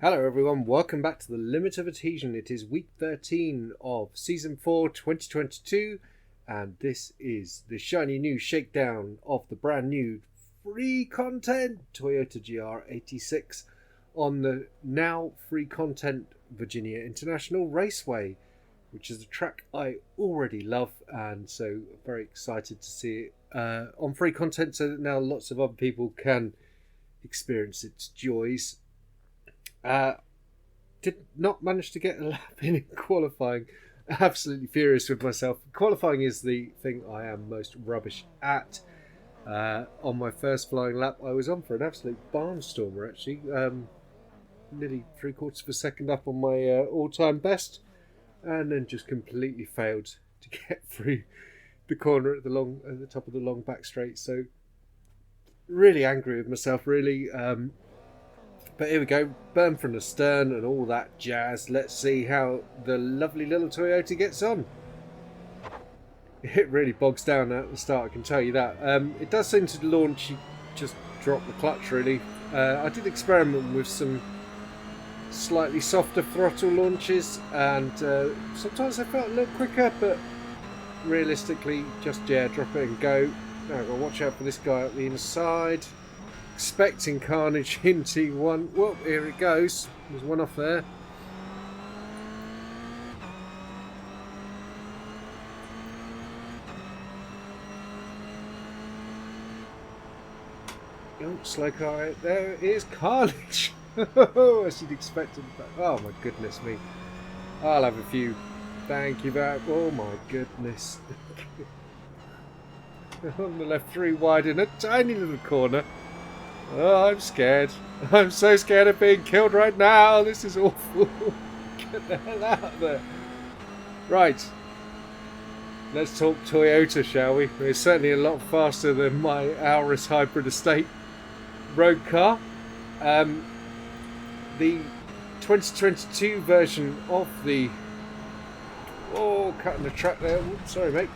Hello everyone, welcome back to the Limit of Adhesion. It is week 13 of season 4 2022 and this is the shiny new shakedown of the brand new free content Toyota GR86 on the now free content Virginia International Raceway, which is a track I already love, and so very excited to see it on free content so that now lots of other people can experience its joys. Did not manage to get a lap in qualifying. Absolutely furious with myself. Qualifying is the thing I am most rubbish at. On my first flying lap, I was on for an absolute barnstormer actually. Nearly 3/4 of a second up on my all-time best, and then just completely failed to get through the corner at the top of the long back straight. So really angry with myself, really. But here we go, burn from the stern and all that jazz. Let's see how the lovely little Toyota gets on. It really bogs down at the start, I can tell you that. It does seem to launch, you just drop the clutch really. I did experiment with some slightly softer throttle launches, and sometimes I felt a little quicker, but realistically just drop it and go. Now I've got to watch out for this guy up the inside. Expecting carnage in T1. Whoop, here it goes. There's one off there. Oh, slow car. There is carnage. As you'd expect. Oh my goodness me. I'll have a few. Thank you back. Oh my goodness. On the left, 3 wide in a tiny little corner. Oh, I'm scared. I'm so scared of being killed right now. This is awful. Get the hell out of there. Right. Let's talk Toyota, shall we? It's certainly a lot faster than my Auris Hybrid Estate road car. The 2022 version of the... Oh, cutting the track there. Oops, sorry, mate.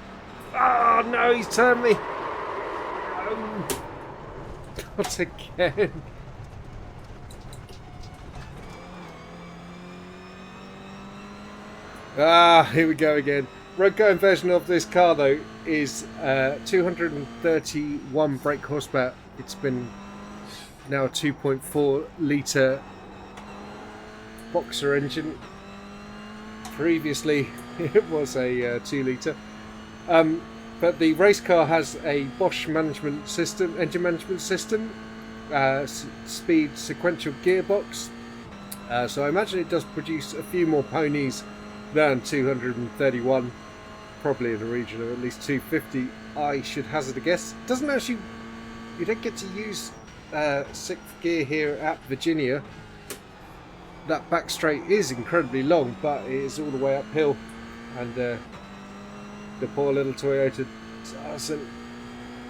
Oh, no, he's turned me. Oh. Not again. Here we go again. Road going version of this car though is 231 brake horsepower. It's been now a 2.4 litre boxer engine. Previously it was a 2 litre. But the race car has a Bosch management system, engine management system, speed sequential gearbox. So I imagine it does produce a few more ponies than 231, probably in the region of at least 250. I should hazard a guess. Doesn't actually, you don't get to use 6th gear here at Virginia. That back straight is incredibly long, but it is all the way uphill, and the poor little Toyota doesn't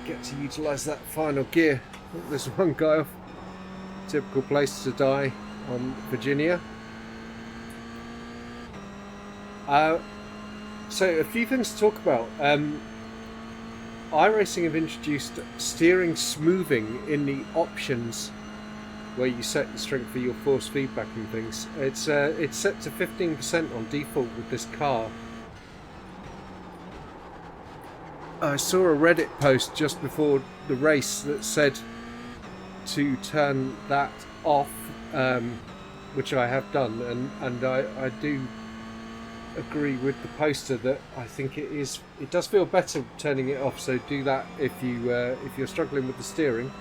get to utilise that final gear. Oh, there's one guy off. Typical place to die on Virginia. So a few things to talk about. iRacing have introduced steering smoothing in the options where you set the strength for your force feedback and things. It's set to 15% on default with this car. I saw a Reddit post just before the race that said to turn that off, which I have done, and I do agree with the poster that I think it does feel better turning it off. So do that if you're struggling with the steering.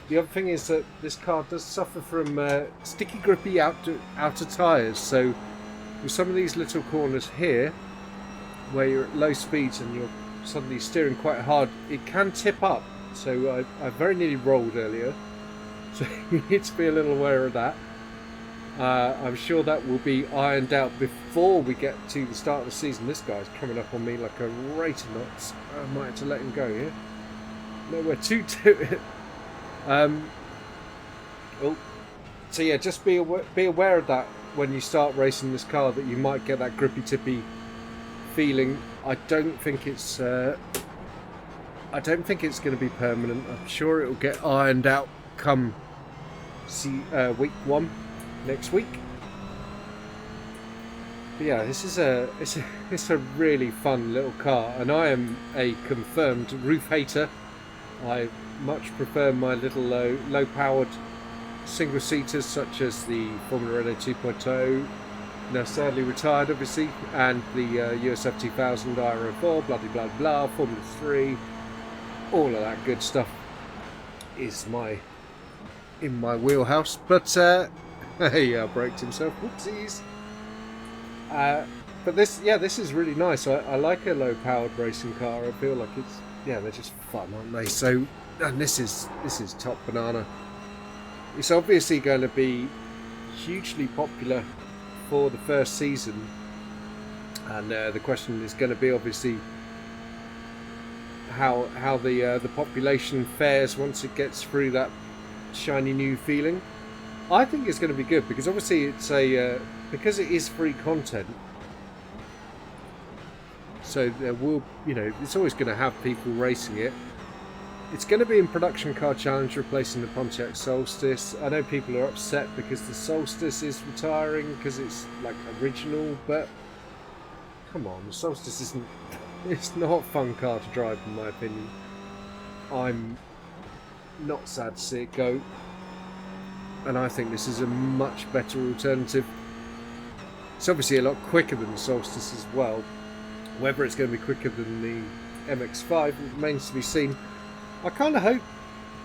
The other thing is that this car does suffer from sticky, grippy outer tyres. So with some of these little corners here, where you're at low speeds and you're suddenly steering quite hard, it can tip up. So I very nearly rolled earlier, so you need to be a little aware of that. I'm sure that will be ironed out before we get to the start of the season. This guy's coming up on me like a rate of knots. I might have to let him go here. Nowhere to do it. So yeah, just be aware of that when you start racing this car, that you might get that grippy tippy feeling. I don't think it's going to be permanent. I'm sure it will get ironed out come week 1. next week. But yeah, this is it's a really fun little car, and I am a confirmed roof hater. I much prefer my little low powered single seaters such as the Formula Renault 2.0, now sadly retired obviously, and the USF 2000 IRO4, blah blah blah, Formula 3, all of that good stuff is in my wheelhouse. But hey, braked himself, whoopsies. But this is really nice. I like a low powered racing car. I feel like they're just fun, aren't they? So, and this is top banana. It's obviously going to be hugely popular for the first season, and the question is going to be obviously how the population fares once it gets through that shiny new feeling. I think it's going to be good because obviously it's because it is free content. So there will, it's always going to have people racing it. It's going to be in Production Car Challenge, replacing the Pontiac Solstice. I know people are upset because the Solstice is retiring because it's like original, but come on, the Solstice isn't. It's not a fun car to drive, in my opinion. I'm not sad to see it go, and I think this is a much better alternative. It's obviously a lot quicker than the Solstice as well. Whether it's going to be quicker than the MX-5 remains to be seen. I kind of hope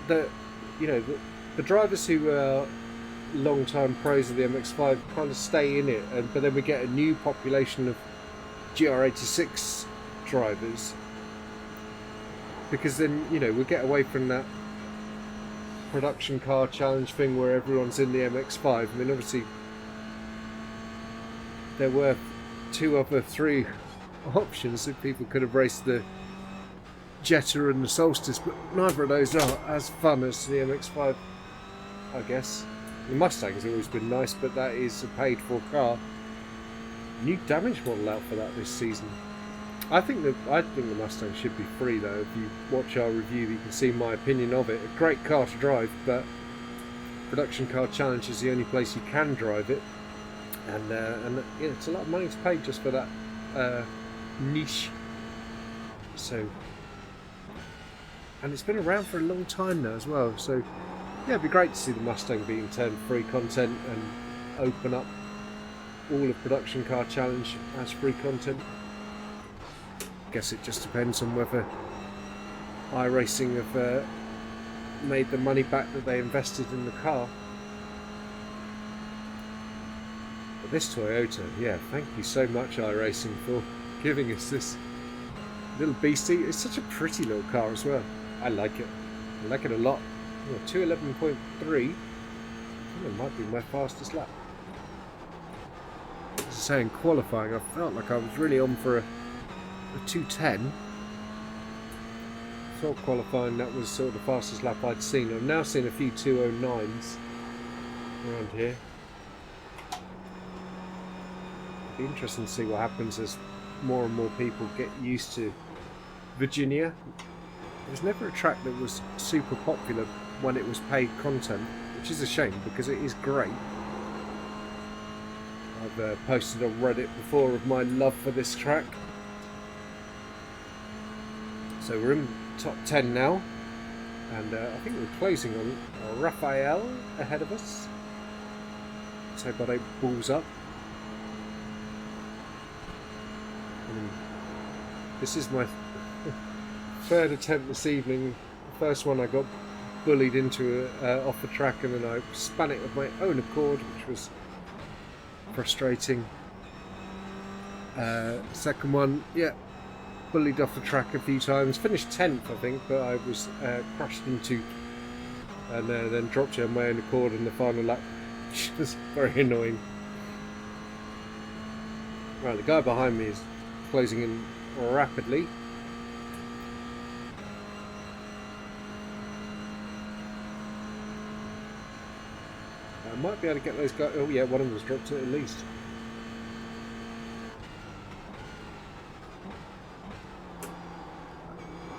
that, the drivers who are long-time pros of the MX-5 kind of stay in it, but then we get a new population of GR86 drivers, because then, we'll get away from that Production Car Challenge thing where everyone's in the MX-5. I mean, obviously, there were 2 of the 3 options that people could have raced the Jetta and the Solstice, but neither of those are as fun as the MX-5, I guess. The Mustang's always been nice, but that is a paid-for car. New damage model out for that this season. I think the Mustang should be free though. If you watch our review, you can see my opinion of it. A great car to drive, but Production Car Challenge is the only place you can drive it, and it's a lot of money to pay just for that niche. So. And it's been around for a long time now as well, so yeah, it'd be great to see the Mustang being turned free content and open up all of Production Car Challenge as free content. Guess it just depends on whether iRacing have made the money back that they invested in the car. But this Toyota, yeah, thank you so much iRacing for giving us this little beastie. It's such a pretty little car as well. I like it. I like it a lot. 211.3. It might be my fastest lap. As I say, in qualifying, I felt like I was really on for a 210. I thought qualifying that was sort of the fastest lap I'd seen. I've now seen a few 209s around here. It'd be interesting to see what happens as more and more people get used to Virginia. It was never a track that was super popular when it was paid content, which is a shame because it is great. I've posted on Reddit before of my love for this track. So we're in top 10 now, and I think we're closing on Raphael ahead of us. Let's hope I don't balls up. And this is my 3rd attempt this evening. The first one I got bullied into off the track, and then I spun it of my own accord, which was frustrating. Second one, yeah, bullied off the track a few times. Finished 10th, I think, but I was crashed into and then dropped it on my own accord in the final lap, which was very annoying. Right, the guy behind me is closing in rapidly. I might be able to get those guys. Oh yeah, one of them's dropped it at least.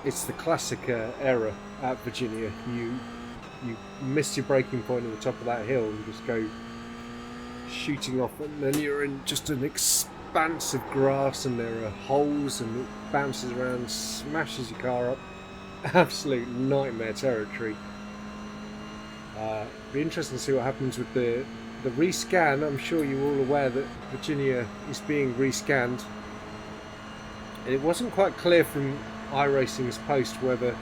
It's the classic error at Virginia. You miss your braking point at the top of that hill and just go shooting off, and then you're in just an expanse of grass, and there are holes, and it bounces around, smashes your car up. Absolute nightmare territory. Be interesting to see what happens with the rescan. I'm sure you're all aware that Virginia is being rescanned. It wasn't quite clear from iRacing's post whether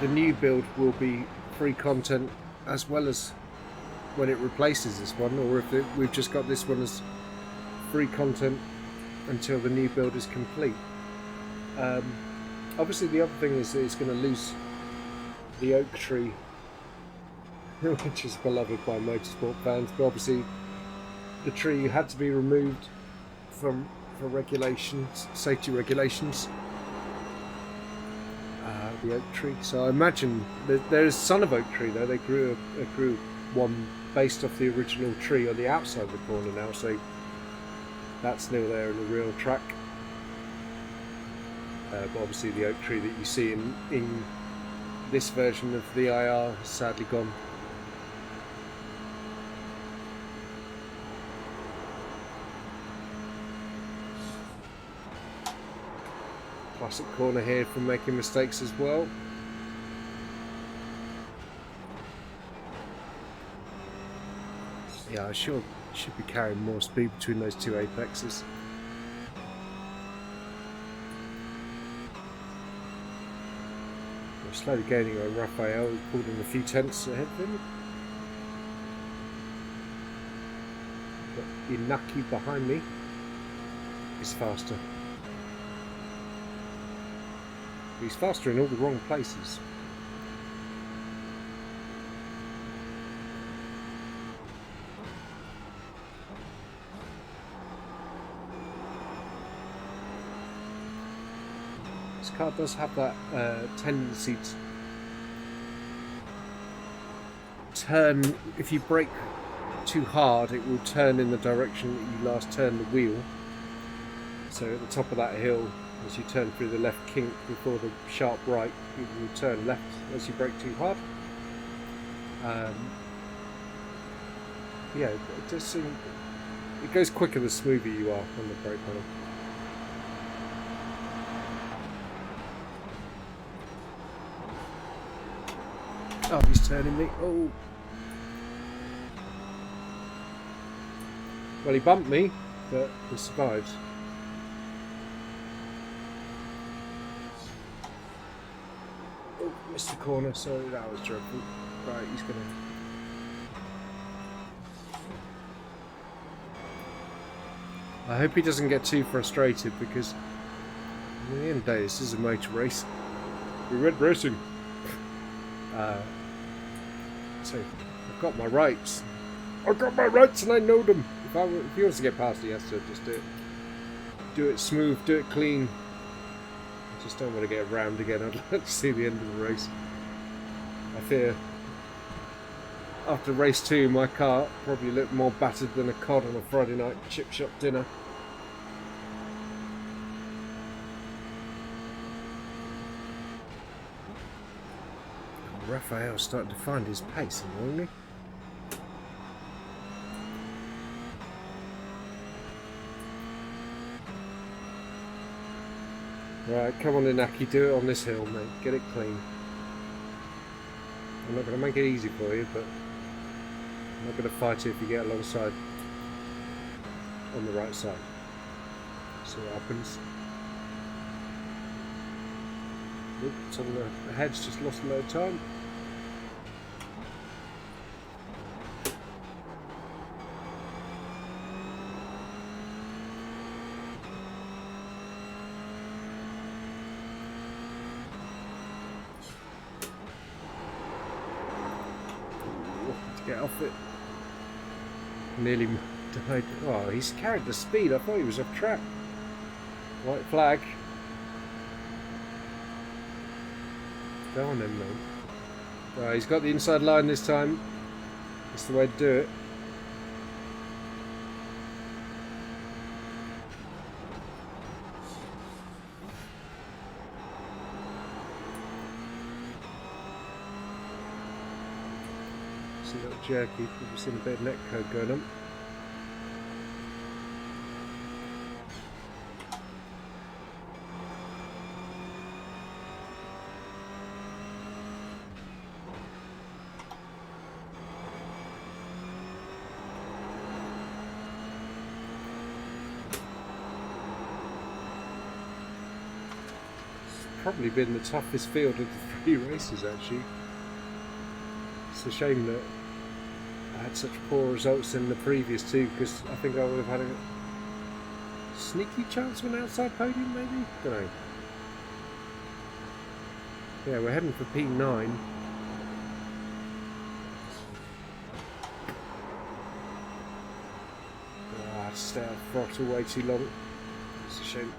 the new build will be free content as well as when it replaces this one, or if we've just got this one as free content until the new build is complete. Obviously the other thing is that it's going to lose the oak tree, which is beloved by motorsport fans, but obviously the tree had to be removed for regulations, safety regulations. The oak tree. So I imagine there is son of oak tree though. They grew one based off the original tree on the outside of the corner now, so that's still there in the real track. But obviously the oak tree that you see in this version of the IR is sadly gone. Classic corner here for making mistakes as well. Yeah, I should be carrying more speed between those two apexes. We're slowly gaining on Raphael, who pulled in a few tenths ahead of him. But Inaki behind me is faster. He's faster in all the wrong places. This car does have that tendency to turn. If you brake too hard, it will turn in the direction that you last turned the wheel. So at the top of that hill, as you turn through the left kink before the sharp right, you will turn left as you brake too hard. Yeah, it does seem it goes quicker the smoother you are on the brake pedal. Oh, he's turning me. Oh. Well, he bumped me, but he survived. The corner, sorry, that was dreadful. Right, he's gonna. I hope he doesn't get too frustrated, because at the end of the day, this is a motor race. We went racing. So I've got my rights. I've got my rights, and I know them. If he wants to get past, he has to just do it smooth, do it clean. I just don't want to get rammed again. I'd like to see the end of the race. I fear after race 2 my car probably looked more battered than a cod on a Friday night chip shop dinner. Raphael's starting to find his pace, annoyingly. Right, come on Inaki, do it on this hill, mate. Get it clean. I'm not going to make it easy for you, but I'm not going to fight you if you get alongside on the right side. See what happens. Oop, someone ahead's just lost a load of time. Get off it. Nearly died. Oh, he's carried the speed. I thought he was off track. White flag. Go on then, mate. Right, he's got the inside line this time. That's the way to do it. It's a little jerky. We've seen a bit of neck code going on. Probably been the toughest field of the 3 races actually. It's a shame that I had such poor results in the previous 2, because I think I would have had a sneaky chance of an outside podium maybe? Don't know. Yeah, we're heading for P9. I had to stay out of throttle way too long. It's a shame.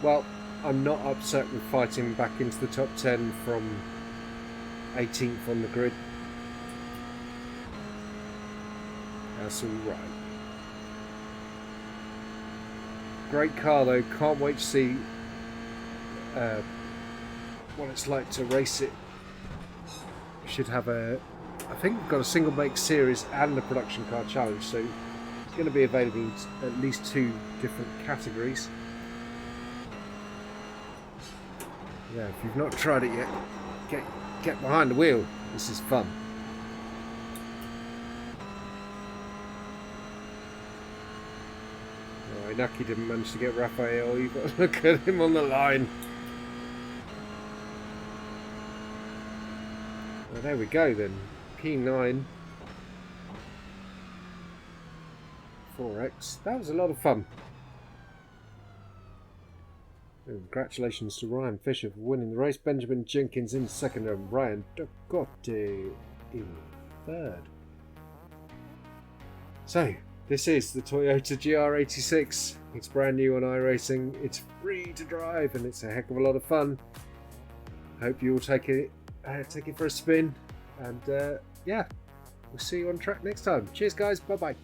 Well, I'm not upset with fighting back into the top 10 from 18th on the grid. That's alright. Great car though, can't wait to see what it's like to race it. We should have I think we've got a single make series and a production car challenge, so it's going to be available in at least 2 different categories. Yeah, if you've not tried it yet, get behind the wheel. This is fun. Oh, Inaki didn't manage to get Raphael. You've got to look at him on the line. Well, there we go then. P9. 4X. That was a lot of fun. Congratulations to Ryan Fisher for winning the race, Benjamin Jenkins in second and Ryan Ducote in third. So, this is the Toyota GR86. It's brand new on iRacing, it's free to drive and it's a heck of a lot of fun. Hope you all take it for a spin, and yeah, we'll see you on track next time. Cheers guys, bye bye.